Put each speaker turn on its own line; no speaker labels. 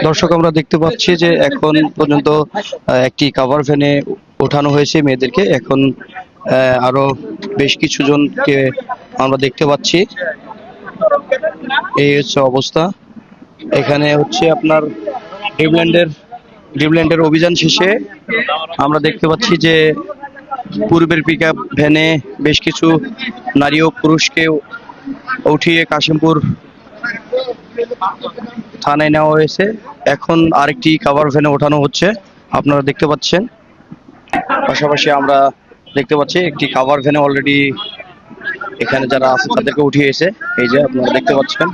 দর্শক, আমরা দেখতে পাচ্ছি যে এখন পর্যন্ত একটি কাভার ভ্যানে ওঠানো হয়েছে মেয়েদেরকে। এখন আরো বেশ কিছু জনকে আমরা দেখতে পাচ্ছি। এই হচ্ছে অবস্থা। এখানে হচ্ছে আপনার ড্রিমল্যান্ডের অভিযান শেষে আমরা দেখতে পাচ্ছি যে পূর্বের পিকআপ ভ্যানে বেশ কিছু নারী ও পুরুষকে উঠিয়ে কাশিমপুর থানায় নেওয়া হয়েছে। এখন আরেকটি কাভার ভ্যানে ওঠানো হচ্ছে, আপনারা দেখতে পাচ্ছেন। পাশাপাশি আমরা দেখতে পাচ্ছি একটি কাভার ভ্যানে অলরেডি এখানে যারা আছে তাদেরকে উঠিয়েছে। এই যে আপনারা দেখতে পাচ্ছেন।